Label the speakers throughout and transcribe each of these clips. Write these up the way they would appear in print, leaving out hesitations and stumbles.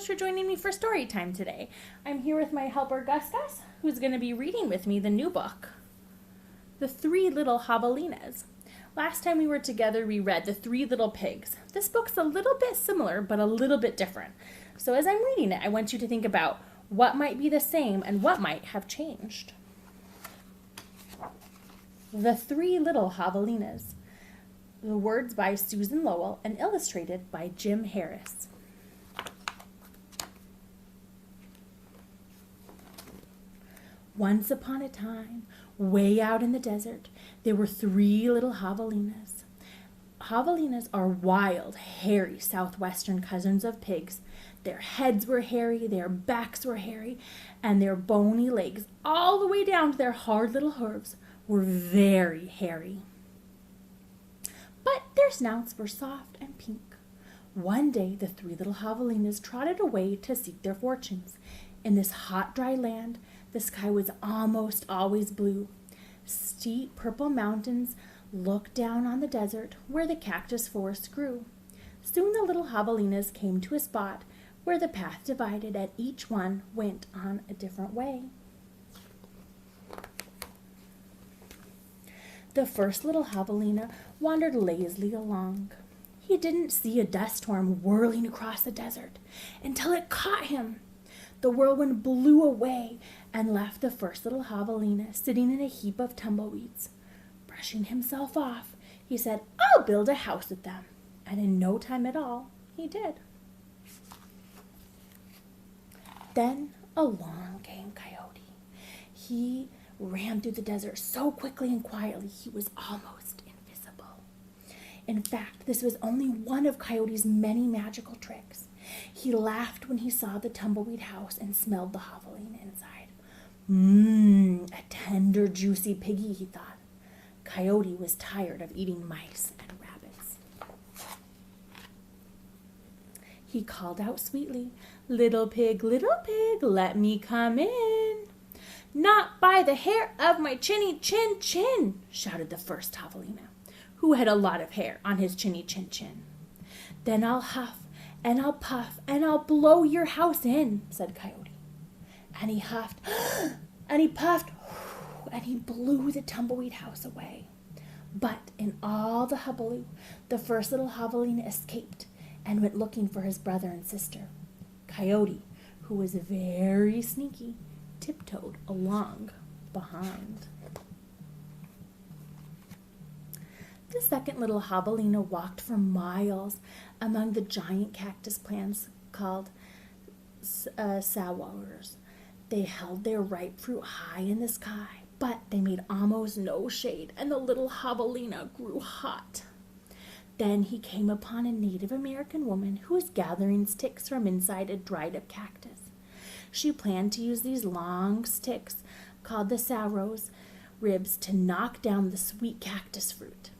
Speaker 1: much for joining me for story time today. I'm here with my helper Gus Gus, who's going to be reading with me the new book, The Three Little Javalinas. Last time we were together, we read The Three Little Pigs. This book's a little bit similar, but a little bit different. So as I'm reading it, I want you to think about what might be the same and what might have changed. The Three Little Javalinas. The words by Susan Lowell and illustrated by Jim Harris. Once upon a time, way out in the desert, there were three little javalinas. Javalinas are wild, hairy southwestern cousins of pigs. Their heads were hairy, their backs were hairy, and their bony legs, all the way down to their hard little hooves, were very hairy. But their snouts were soft and pink. One day, the three little javalinas trotted away to seek their fortunes. In this hot, dry land, the sky was almost always blue. Steep purple mountains looked down on the desert where the cactus forest grew. Soon the little javalinas came to a spot where the path divided and each one went on a different way. The first little javalina wandered lazily along. He didn't see a dust storm whirling across the desert until it caught him. The whirlwind blew away and left the first little javalina sitting in a heap of tumbleweeds. Brushing himself off, he said, "I'll build a house with them." And in no time at all, he did. Then along came Coyote. He ran through the desert so quickly and quietly he was almost invisible. In fact, this was only one of Coyote's many magical tricks. He laughed when he saw the tumbleweed house and smelled the javelina inside. A tender, juicy piggy, he thought. Coyote was tired of eating mice and rabbits. He called out sweetly, little pig, let me come in." "Not by the hair of my chinny chin chin," shouted the first javalina, who had a lot of hair on his chinny chin chin. "Then I'll huff and I'll puff and I'll blow your house in," said Coyote. And he huffed and he puffed and he blew the tumbleweed house away. But in all the hubbub, the first little javalina escaped and went looking for his brother and sister. Coyote, who was very sneaky, tiptoed along behind. The second little javalina walked for miles among the giant cactus plants called saguaros. They held their ripe fruit high in the sky, but they made almost no shade, and the little javalina grew hot. Then he came upon a Native American woman who was gathering sticks from inside a dried-up cactus. She planned to use these long sticks, called the saguaros ribs, to knock down the sweet cactus fruit.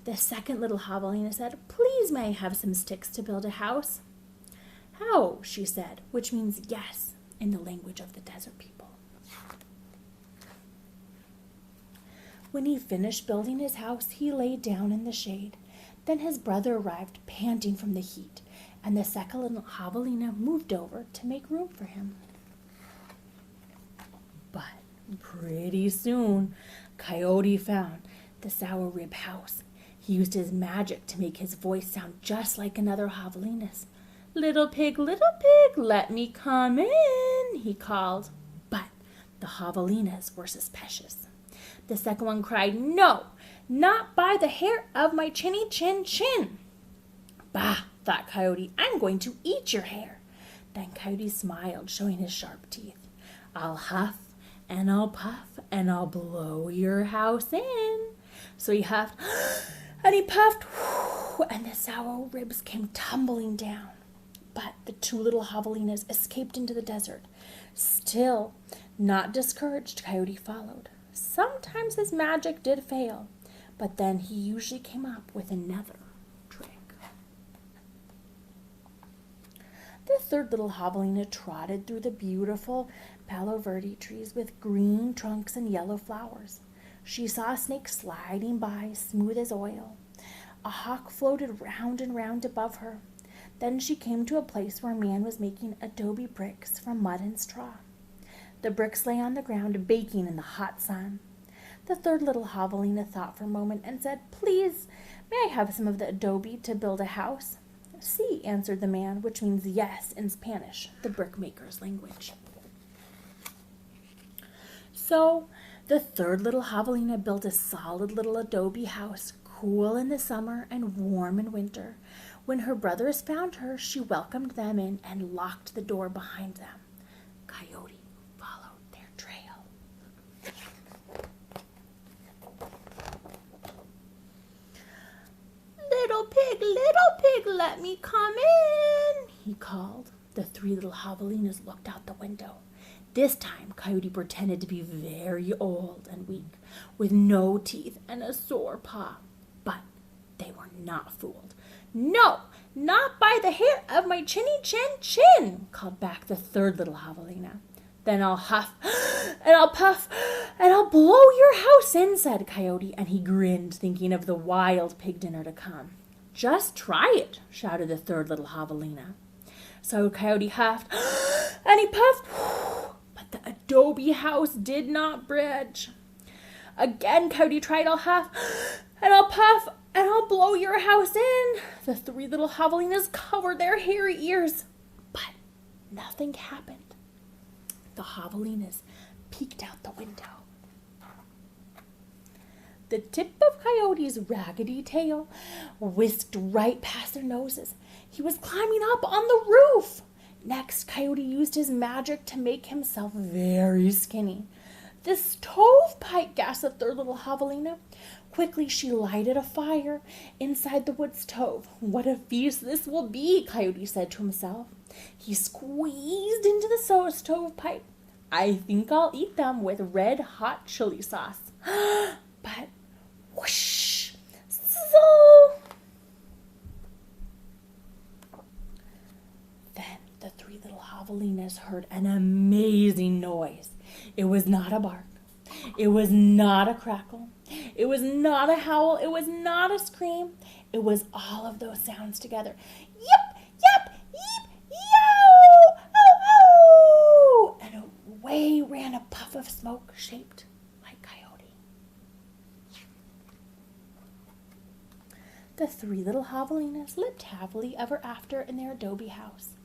Speaker 1: The second little javalina said, "Please, may I have some sticks to build a house?" "How?" she said, which means yes in the language of the desert people. When he finished building his house, he lay down in the shade. Then his brother arrived, panting from the heat, and the second little javalina moved over to make room for him. But pretty soon, Coyote found the sour rib house. He used his magic to make his voice sound just like another javalina's. Little pig, let me come in," he called. But the javalinas were suspicious. The second one cried, "No, not by the hair of my chinny chin chin." "Bah," thought Coyote, "I'm going to eat your hair." Then Coyote smiled, showing his sharp teeth. "I'll huff and I'll puff and I'll blow your house in." So he huffed and he puffed, and the sour ribs came tumbling down. But the two little javalinas escaped into the desert. Still, not discouraged, Coyote followed. Sometimes his magic did fail, but then he usually came up with another trick. The third little javalina trotted through the beautiful palo verde trees with green trunks and yellow flowers. She saw a snake sliding by, smooth as oil. A hawk floated round and round above her. Then she came to a place where a man was making adobe bricks from mud and straw. The bricks lay on the ground, baking in the hot sun. The third little javelina thought for a moment and said, "Please, may I have some of the adobe to build a house?" "Sí," answered the man, which means yes in Spanish, the brickmaker's language. So the third little javelina built a solid little adobe house, cool in the summer and warm in winter. When her brothers found her, she welcomed them in and locked the door behind them. Coyote followed their trail. "Little pig, let me come in," he called. The three little javelinas looked out the window. This time, Coyote pretended to be very old and weak, with no teeth and a sore paw. But they were not fooled. "No, not by the hair of my chinny chin," called back the third little javelina. "Then I'll huff and I'll puff and I'll blow your house in," said Coyote, and he grinned, thinking of the wild pig dinner to come. "Just try it," shouted the third little javelina. So Coyote huffed and he puffed, but the adobe house did not budge. Again Coyote tried, "I'll huff and I'll puff and I'll blow your house in." The three little javelinas covered their hairy ears, but nothing happened. The javelinas peeked out the window. The tip of Coyote's raggedy tail whisked right past their noses. He was climbing up on the roof. Next, Coyote used his magic to make himself very skinny. "The stovepipe," gasped the third little javelina. Quickly, she lighted a fire inside the wood stove. "What a feast this will be," Coyote said to himself. He squeezed into the stovepipe. "I think I'll eat them with red-hot chili sauce." But whoosh! So then the three little javelinas heard an amazing noise. It was not a bark. It was not a crackle. It was not a howl. It was not a scream. It was all of those sounds together. Yip, yip, yeep, yow, ow, ow! And away ran a puff of smoke shaped like Coyote. The three little javelinas lived happily ever after in their adobe house.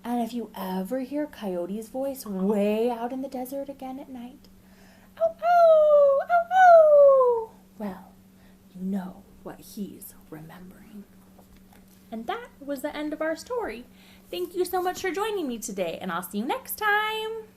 Speaker 1: And if you ever hear Coyote's voice way out in the desert again at night, "Ow, ow, ow, ow," well, you know what he's remembering. And that was the end of our story. Thank you so much for joining me today, and I'll see you next time.